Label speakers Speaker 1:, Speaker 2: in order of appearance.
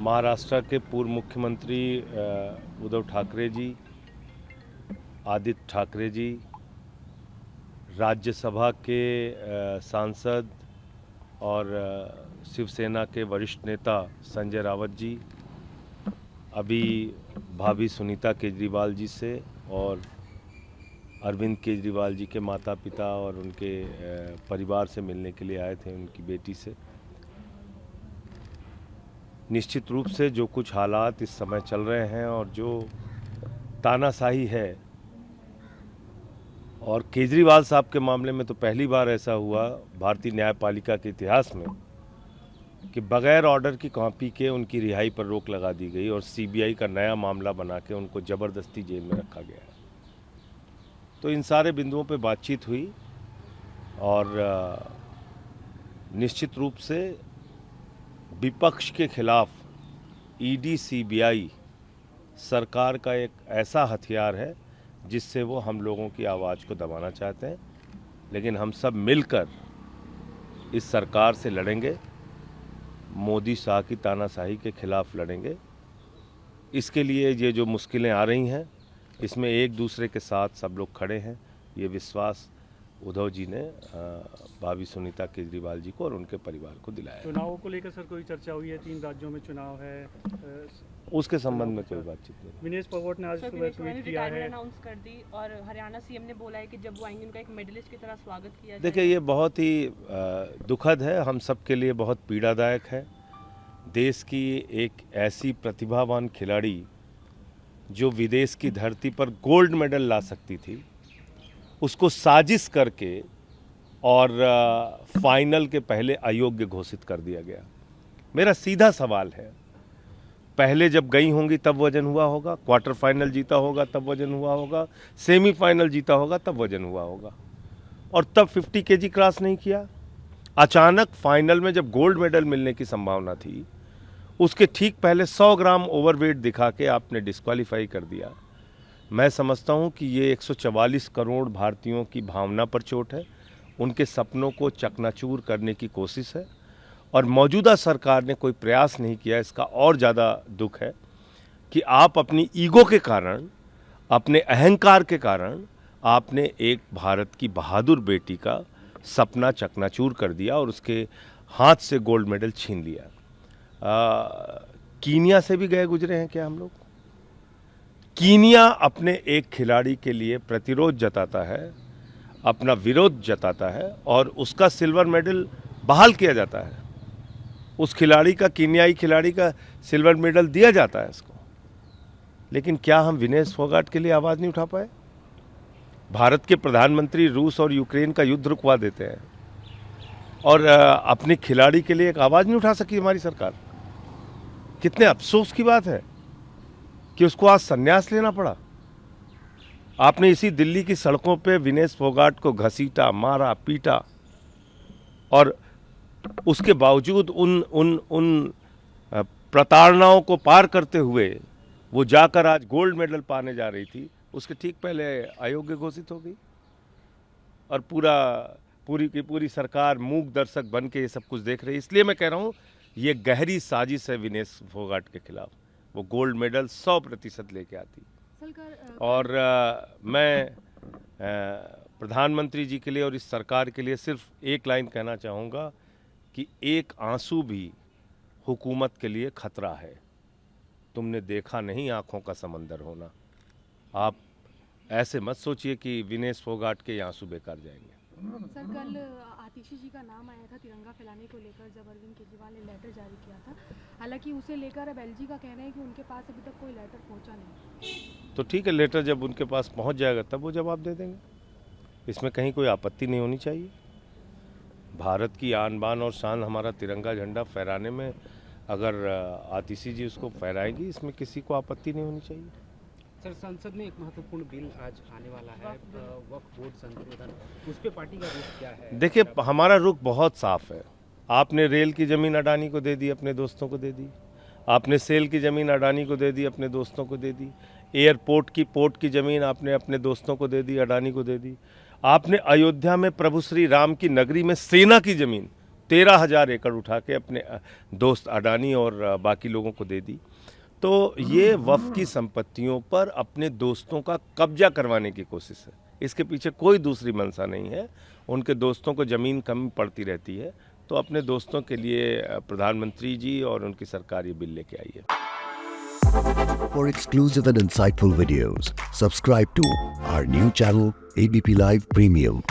Speaker 1: महाराष्ट्र के पूर्व मुख्यमंत्री उद्धव ठाकरे जी, आदित्य ठाकरे जी, राज्यसभा के सांसद और शिवसेना के वरिष्ठ नेता संजय रावत जी, अभी भाभी सुनीता केजरीवाल जी से और अरविंद केजरीवाल जी के माता पिता और उनके परिवार से मिलने के लिए आए थे, उनकी बेटी से। निश्चित रूप से जो कुछ हालात इस समय चल रहे हैं और जो तानाशाही है, और केजरीवाल साहब के मामले में तो पहली बार ऐसा हुआ भारतीय न्यायपालिका के इतिहास में कि बगैर ऑर्डर की कॉपी के उनकी रिहाई पर रोक लगा दी गई और सीबीआई का नया मामला बना के उनको ज़बरदस्ती जेल में रखा गया। तो इन सारे बिंदुओं पे बातचीत हुई और निश्चित रूप से विपक्ष के खिलाफ ईडी सीबीआई सरकार का एक ऐसा हथियार है जिससे वो हम लोगों की आवाज़ को दबाना चाहते हैं, लेकिन हम सब मिलकर इस सरकार से लड़ेंगे, मोदी शाह की तानाशाही के खिलाफ लड़ेंगे। इसके लिए ये जो मुश्किलें आ रही हैं, इसमें एक दूसरे के साथ सब लोग खड़े हैं, ये विश्वास उद्धव जी ने भाभी सुनीता केजरीवाल जी को और उनके परिवार को दिलाया।
Speaker 2: चुनावों को लेकर सर कोई चर्चा हुई है? 3 राज्यों में चुनाव है,
Speaker 1: उसके संबंध में कोई बातचीत नहीं।
Speaker 2: विनेश फोगाट ने आज सुबह ट्वीट किया है,
Speaker 3: अनाउंस कर दी और हरियाणा सीएम ने बोला है कि जब वो आएंगे उनका एक मेडलिस्ट की तरह स्वागत किया।
Speaker 1: देखिए, ये बहुत ही दुखद है, हम सब के लिए बहुत पीड़ादायक है। देश की एक ऐसी प्रतिभावान खिलाड़ी जो विदेश की धरती पर गोल्ड मेडल ला सकती थी, उसको साजिश करके और फाइनल के पहले अयोग्य घोषित कर दिया गया। मेरा सीधा सवाल है, पहले जब गई होंगी तब वजन हुआ होगा, क्वार्टर फाइनल जीता होगा तब वजन हुआ होगा, सेमीफाइनल जीता होगा तब वजन हुआ होगा, और तब 50 केजी क्रॉस नहीं किया। अचानक फाइनल में जब गोल्ड मेडल मिलने की संभावना थी, उसके ठीक पहले 100 ग्राम ओवरवेट दिखा के आपने डिस्क्वालीफाई कर दिया। मैं समझता हूं कि ये 144 करोड़ भारतीयों की भावना पर चोट है, उनके सपनों को चकनाचूर करने की कोशिश है, और मौजूदा सरकार ने कोई प्रयास नहीं किया। इसका और ज़्यादा दुख है कि आप अपनी ईगो के कारण, अपने अहंकार के कारण आपने एक भारत की बहादुर बेटी का सपना चकनाचूर कर दिया और उसके हाथ से गोल्ड मेडल छीन लिया। कीनिया से भी गए गुजरे हैं क्या हम लोग? कीनिया अपने एक खिलाड़ी के लिए प्रतिरोध जताता है, अपना विरोध जताता है और उसका सिल्वर मेडल बहाल किया जाता है। उस खिलाड़ी का, कीनियाई खिलाड़ी का सिल्वर मेडल दिया जाता है इसको। लेकिन क्या हम विनेश फोगाट के लिए आवाज़ नहीं उठा पाए? भारत के प्रधानमंत्री रूस और यूक्रेन का युद्ध रुकवा देते हैं और अपने खिलाड़ी के लिए एक आवाज़ नहीं उठा सकी हमारी सरकार। कितने अफसोस की बात है कि उसको आज संन्यास लेना पड़ा। आपने इसी दिल्ली की सड़कों पे विनेश फोगाट को घसीटा, मारा, पीटा, और उसके बावजूद उन प्रताड़नाओं को पार करते हुए वो जाकर आज गोल्ड मेडल पाने जा रही थी, उसके ठीक पहले अयोग्य घोषित हो गई और पूरी की पूरी सरकार मूक दर्शक बन के ये सब कुछ देख रही है। इसलिए मैं कह रहा हूँ, ये गहरी साजिश है विनेश फोगाट के खिलाफ। वो गोल्ड मेडल 100% लेके आती। और मैं प्रधानमंत्री जी के लिए और इस सरकार के लिए सिर्फ एक लाइन कहना चाहूँगा कि एक आंसू भी हुकूमत के लिए खतरा है। तुमने देखा नहीं आंखों का समंदर होना। आप ऐसे मत सोचिए कि विनेश फोगाट के आंसू बेकार जाएंगे।
Speaker 4: सर, कल आतिशी जी का नाम आया था तिरंगा फैलाने को लेकर, जब अरविंद केजरीवाल ने लेटर जारी किया था। हालांकि उसे लेकर अब एलजी का कहना है कि उनके पास अभी तक कोई लेटर पहुंचा नहीं।
Speaker 1: तो ठीक है, लेटर जब उनके पास पहुंच जाएगा तब वो जवाब दे देंगे। इसमें कहीं कोई आपत्ति नहीं होनी चाहिए। भारत की आन बान और शान हमारा तिरंगा झंडा फहराने में अगर आतिशी जी उसको फहराएंगी, इसमें किसी को आपत्ति नहीं होनी चाहिए।
Speaker 5: सर, संसद में एक महत्वपूर्ण बिल आज आने वाला है, वक्फ बोर्ड संशोधन, उस पर पार्टी का रुख क्या है?
Speaker 1: देखिए, हमारा रुख बहुत साफ है। आपने रेल की ज़मीन अडानी को दे दी, अपने दोस्तों को दे दी। आपने सेल की ज़मीन अडानी को दे दी, अपने दोस्तों को दे दी। एयरपोर्ट की, पोर्ट की ज़मीन आपने अपने दोस्तों को दे दी, अडानी को दे दी। आपने अयोध्या में प्रभु श्री राम की नगरी में सेना की ज़मीन 13,000 एकड़ उठा के अपने दोस्त अडानी और बाकी लोगों को दे दी। तो ये वफ़ की संपत्तियों पर अपने दोस्तों का कब्जा करवाने की कोशिश है। इसके पीछे कोई दूसरी मंशा नहीं है। उनके दोस्तों को ज़मीन कम पड़ती रहती है, तो अपने दोस्तों के लिए प्रधानमंत्री जी और उनकी सरकार ये बिल लेके आई है।
Speaker 6: For exclusive and insightful videos, subscribe to our new channel ABP Live Premium.